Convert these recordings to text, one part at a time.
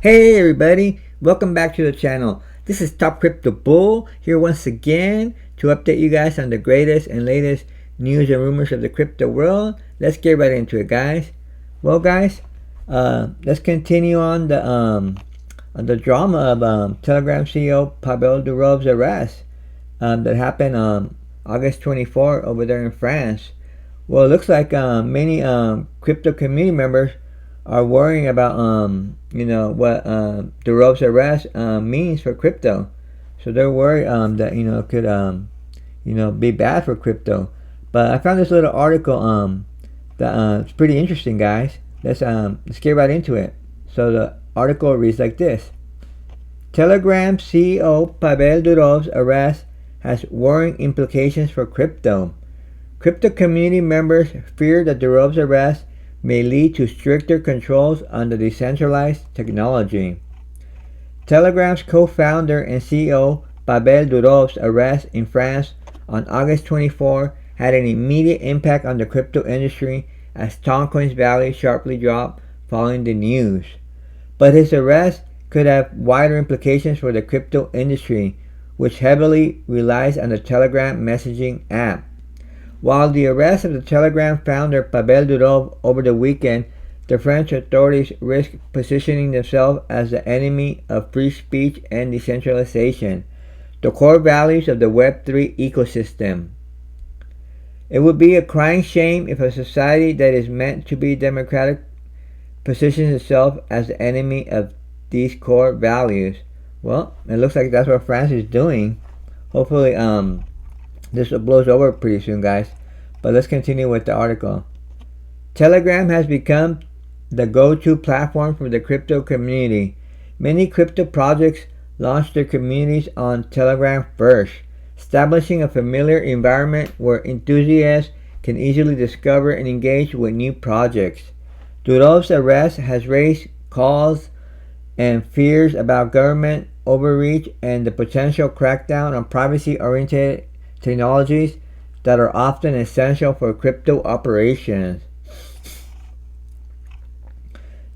Hey everybody, welcome back to the channel. This is Top Crypto Bull here once again to update you guys on the greatest and latest news and rumors of the crypto world. Let's get right into it, guys. Well, guys, let's continue on the drama of Telegram CEO Pavel Durov's arrest that happened August 24 over there in France. Well, it looks like many crypto community members are worrying about what Durov's arrest means for crypto. So they're worried that it could be bad for crypto. But I found this little article that it's pretty interesting, guys. Let's get right into it. So the article reads like this: Telegram CEO Pavel Durov's arrest has worrying implications for crypto. Crypto community members fear that Durov's arrest may lead to stricter controls on the decentralized technology. Telegram's co-founder and CEO Pavel Durov's arrest in France on August 24 had an immediate impact on the crypto industry as Toncoin's value sharply dropped following the news. But his arrest could have wider implications for the crypto industry, which heavily relies on the Telegram messaging app. While the arrest of the Telegram founder Pavel Durov over the weekend, the French authorities risk positioning themselves as the enemy of free speech and decentralization, the core values of the Web3 ecosystem. It would be a crying shame if a society that is meant to be democratic positions itself as the enemy of these core values. Well, it looks like that's what France is doing. Hopefully, this blows over pretty soon, guys. But let's continue with the article. Telegram has become the go-to platform for the crypto community. Many crypto projects launch their communities on Telegram first, establishing a familiar environment where enthusiasts can easily discover and engage with new projects. Durov's arrest has raised calls and fears about government overreach and the potential crackdown on privacy-oriented technologies that are often essential for crypto operations.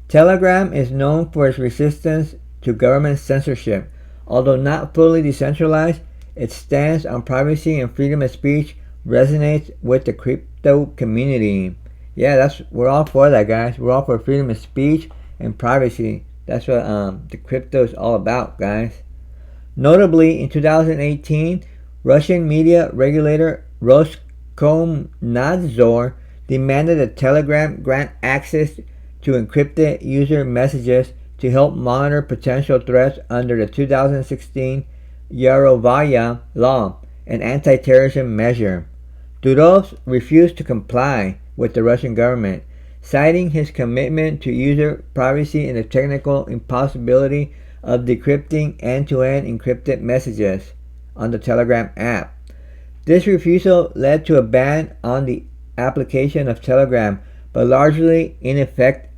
Telegram is known for its resistance to government censorship. Although not fully decentralized, its stance on privacy and freedom of speech resonates with the crypto community. Yeah, we're all for that, guys. We're all for freedom of speech and privacy. That's what the crypto is all about, guys. Notably, in 2018, Russian media regulator Roskomnadzor demanded that Telegram grant access to encrypted user messages to help monitor potential threats under the 2016 Yarovaya law, an anti-terrorism measure. Durov refused to comply with the Russian government, citing his commitment to user privacy and the technical impossibility of decrypting end-to-end encrypted messages on the Telegram app. This refusal led to a ban on the application of Telegram, but largely ineffective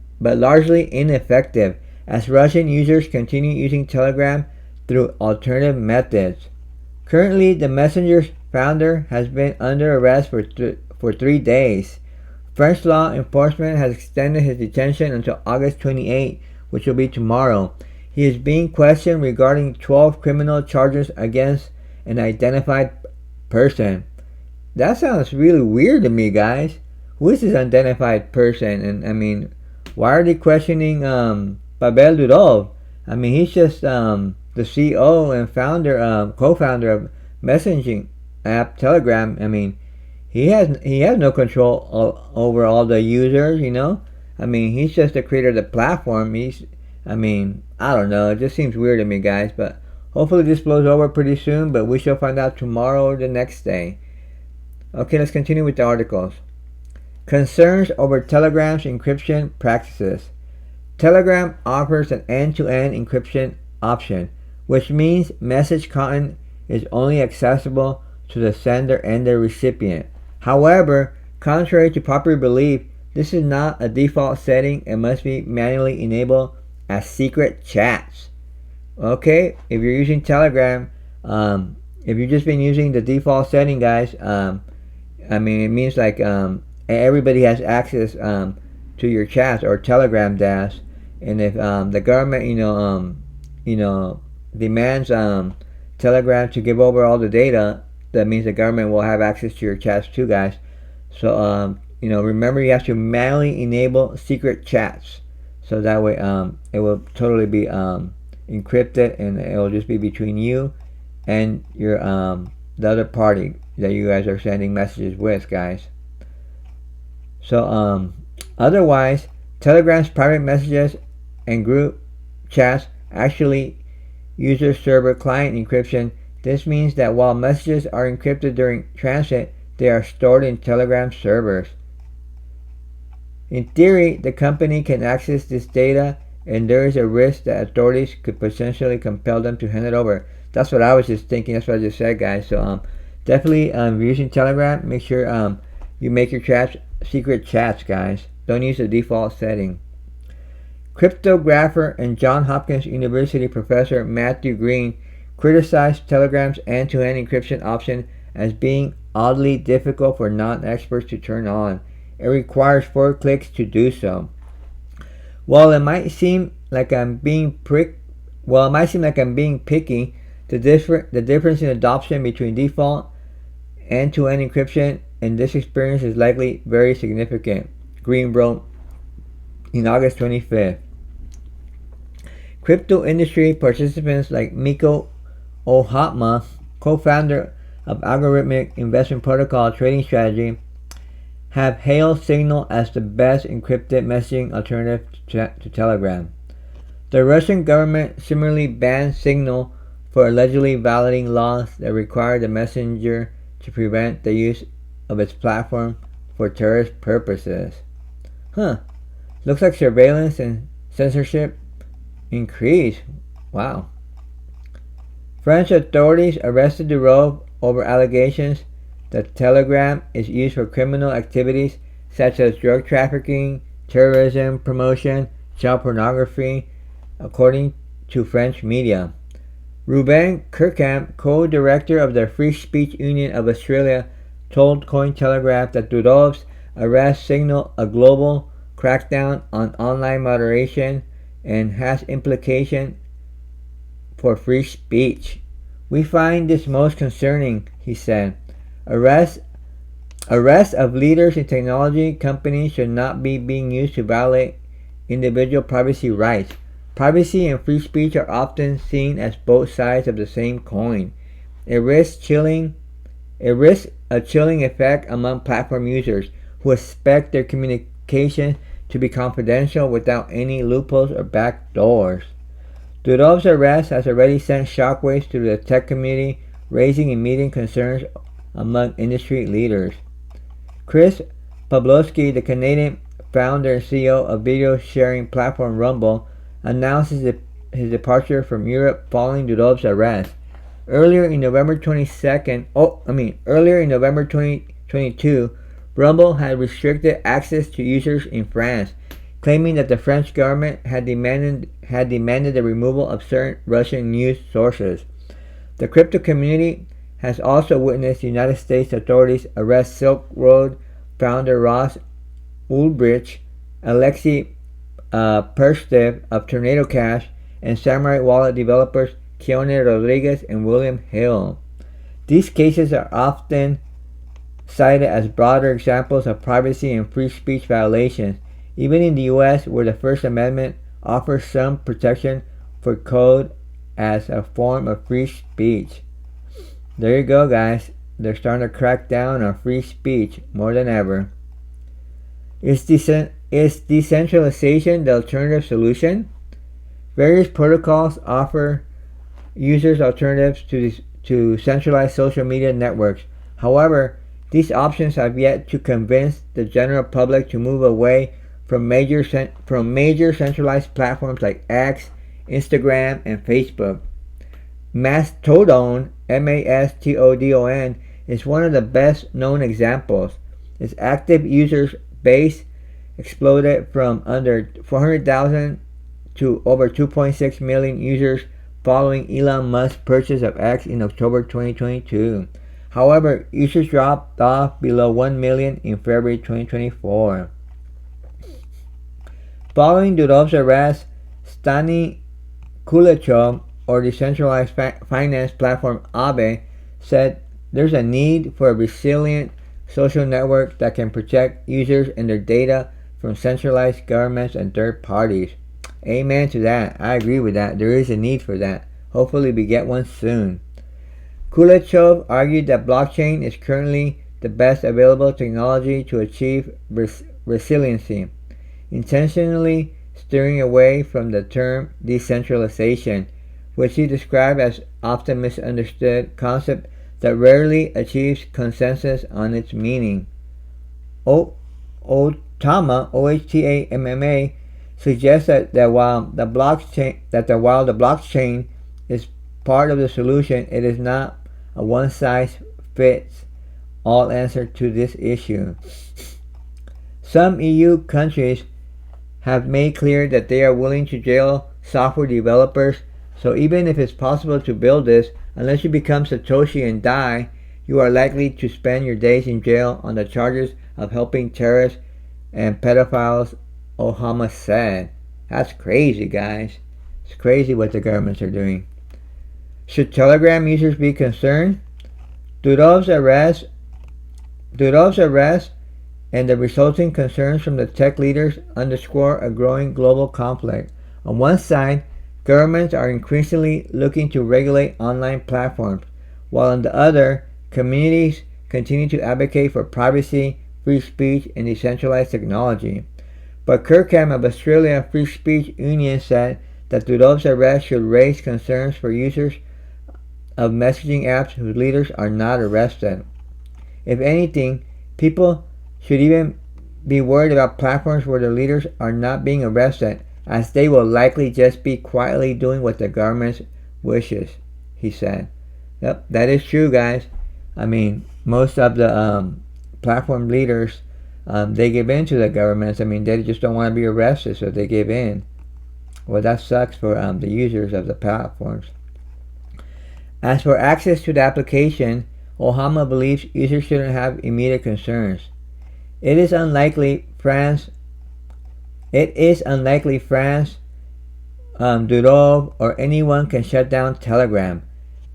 as Russian users continue using Telegram through alternative methods. Currently, the messenger's founder has been under arrest for 3 days. French law enforcement has extended his detention until August 28, which will be tomorrow. He is being questioned regarding 12 criminal charges against an identified person. That sounds really weird to me, guys. Who is this identified person? And I mean, why are they questioning Pavel Durov? I mean, he's just the CEO and founder, co-founder of messaging app Telegram. I mean, he has no control over all the users. I mean, he's just the creator of the platform. I don't know. It just seems weird to me, guys. But hopefully this blows over pretty soon, but we shall find out tomorrow or the next day. Okay, let's continue with the articles. Concerns over Telegram's encryption practices. Telegram offers an end-to-end encryption option, which means message content is only accessible to the sender and the recipient. However, contrary to popular belief, this is not a default setting and must be manually enabled as secret chats. Okay, if you're using Telegram, if you've just been using the default setting, guys, it means like everybody has access to your chats, or Telegram does, And if the government, demands Telegram to give over all the data, that means the government will have access to your chats too, guys. So remember, you have to manually enable secret chats, so that way it will totally be encrypted, and it will just be between you and your the other party that you guys are sending messages with, guys. So otherwise, Telegram's private messages and group chats actually user server client encryption. This means that while messages are encrypted during transit, they are stored in Telegram servers. In theory, the company can access this data, and there is a risk that authorities could potentially compel them to hand it over. That's what I was just thinking. That's what I just said, guys. So definitely, if you're using Telegram, make sure you make your chats secret chats, guys. Don't use the default setting. Cryptographer and Johns Hopkins University professor Matthew Green criticized Telegram's end-to-end encryption option as being oddly difficult for non-experts to turn on. It requires 4 clicks to do so. While it might seem like I'm being picky, the difference in adoption between default end-to-end encryption and this experience is likely very significant, Green wrote in August 25th. Crypto industry participants like Miko Ohatma, co-founder of algorithmic investment protocol trading strategy, have hailed Signal as the best encrypted messaging alternative to Telegram. The Russian government similarly banned Signal for allegedly violating laws that require the messenger to prevent the use of its platform for terrorist purposes. Looks like surveillance and censorship increase. Wow. French authorities arrested Durov over allegations that Telegram is used for criminal activities such as drug trafficking, terrorism promotion, child pornography, according to French media. Ruben Kirkham, co-director of the Free Speech Union of Australia, told Cointelegraph that Durov's arrest signaled a global crackdown on online moderation and has implications for free speech. We find this most concerning, he said. Arrests of leaders in technology companies should not be being used to violate individual privacy rights. Privacy and free speech are often seen as both sides of the same coin. It risks a chilling effect among platform users who expect their communication to be confidential without any loopholes or backdoors. Durov's arrest has already sent shockwaves through the tech community, raising immediate concerns among industry leaders. Chris Pavlovski, the Canadian founder and CEO of video sharing platform Rumble, announces his departure from Europe following Durov's arrest. Earlier in November 2022, Rumble had restricted access to users in France, claiming that the French government had demanded the removal of certain Russian news sources. The crypto community has also witnessed United States authorities arrest Silk Road founder Ross Ulbricht, Alexei Perstev of Tornado Cash, and Samurai Wallet developers Keone Rodriguez and William Hill. These cases are often cited as broader examples of privacy and free speech violations, even in the US, where the First Amendment offers some protection for code as a form of free speech. There you go, guys. They're starting to crack down on free speech more than ever. Is decentralization the alternative solution? Various protocols offer users alternatives to centralized social media networks. However, these options have yet to convince the general public to move away from major centralized platforms like X, Instagram, and Facebook. Mastodon, Mastodon, is one of the best known examples. Its active user base exploded from under 400,000 to over 2.6 million users following Elon Musk's purchase of X in October 2022. However, users dropped off below 1 million in February 2024. Following Durov's arrest, Stani Kulechov, or decentralized finance platform Aave, said there's a need for a resilient social network that can protect users and their data from centralized governments and third parties. Amen to that. I agree with that. There is a need for that. Hopefully we get one soon. Kulechov argued that blockchain is currently the best available technology to achieve resiliency, intentionally steering away from the term decentralization, which he described as often misunderstood concept that rarely achieves consensus on its meaning. Ohtama, OHTAMMA, suggests that while the blockchain is part of the solution, it is not a one-size-fits-all answer to this issue. Some EU countries have made clear that they are willing to jail software developers, so even if it's possible to build this, unless you become Satoshi and die, you are likely to spend your days in jail on the charges of helping terrorists and pedophiles, Ohtama said. That's crazy, guys. It's crazy what the governments are doing. Should Telegram users be concerned? Durov's arrest and the resulting concerns from the tech leaders underscore a growing global conflict. On one side, governments are increasingly looking to regulate online platforms, while on the other, communities continue to advocate for privacy, free speech, and decentralized technology. But Kirkham of Australia Free Speech Union said that Durov's arrest should raise concerns for users of messaging apps whose leaders are not arrested. If anything, people should even be worried about platforms where their leaders are not being arrested, as they will likely just be quietly doing what the government wishes, he said. Yep, that is true, guys. I mean, most of the platform leaders, they give in to the governments. I mean, they just don't want to be arrested, so they give in. Well, that sucks for the users of the platforms. As for access to the application, Ohtama believes users shouldn't have immediate concerns. It is unlikely France, Durov, or anyone can shut down Telegram,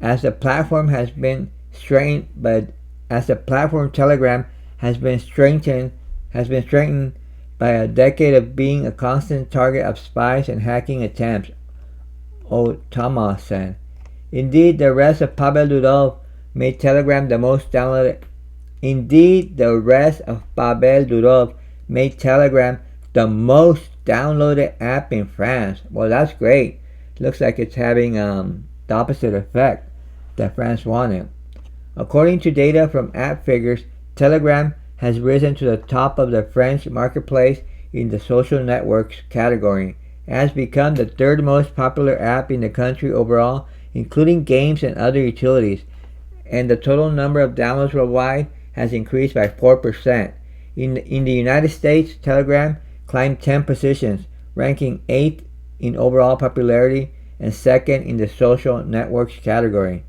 as the platform has been strengthened. But as the platform Telegram has been strengthened by a decade of being a constant target of spies and hacking attempts, Ohtama said. Indeed, the arrest of Pavel Durov made Telegram the most downloaded. App in France. Well, that's great. Looks like it's having the opposite effect that France wanted. According to data from App Figures, Telegram has risen to the top of the French marketplace in the social networks category. It has become the third most popular app in the country overall, including games and other utilities, and the total number of downloads worldwide has increased by 4%. In the United States, Telegram climbed 10 positions, ranking 8th in overall popularity and 2nd in the social networks category.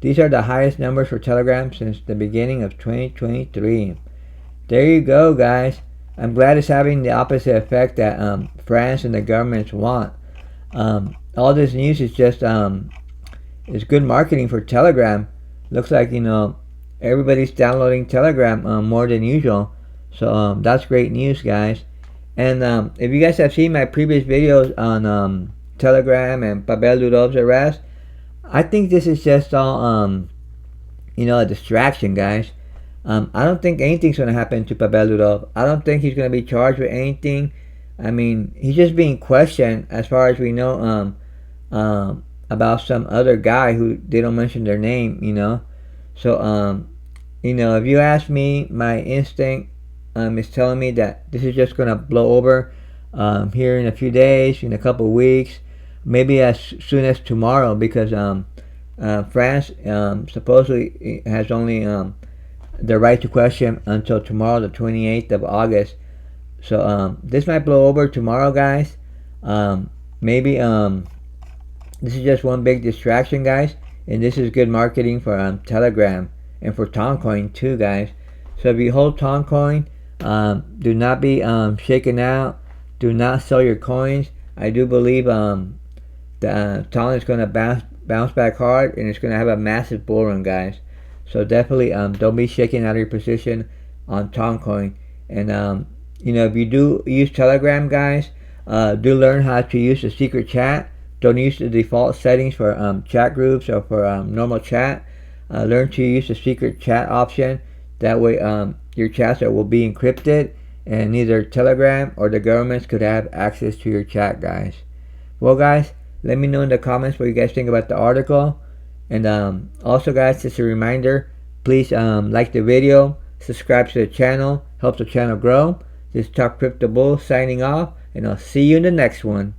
These are the highest numbers for Telegram since the beginning of 2023. There you go, guys. I'm glad it's having the opposite effect that France and the governments want. All this news is just is good marketing for Telegram. Looks like, everybody's downloading Telegram more than usual. So that's great news, guys. And if you guys have seen my previous videos on Telegram and Pavel Durov's arrest, I think this is just all a distraction, guys. I don't think anything's going to happen to Pavel Durov. I don't think he's going to be charged with anything. I mean, he's just being questioned, as far as we know, about some other guy who they don't mention their name, So, if you ask me, my instinct is telling me that this is just going to blow over here in a few days, in a couple of weeks, maybe as soon as tomorrow, because France supposedly has only the right to question until tomorrow, the 28th of August. So this might blow over tomorrow, guys. Maybe this is just one big distraction, guys, and this is good marketing for Telegram and for Toncoin too, guys. So if you hold Toncoin, do not be shaken out. Do not sell your coins. I do believe Tron is going to bounce back hard, and it's going to have a massive bull run, guys. So definitely don't be shaking out of your position on Tron coin. And if you do use Telegram, guys, do learn how to use the secret chat. Don't use the default settings for chat groups or for normal chat. Learn to use the secret chat option. That way your chats will be encrypted, and neither Telegram or the governments could have access to your chat, guys. Well, guys, let me know in the comments what you guys think about the article. And also, guys, just a reminder, please like the video, subscribe to the channel, helps the channel grow. This is Top Crypto Bull signing off, and I'll see you in the next one.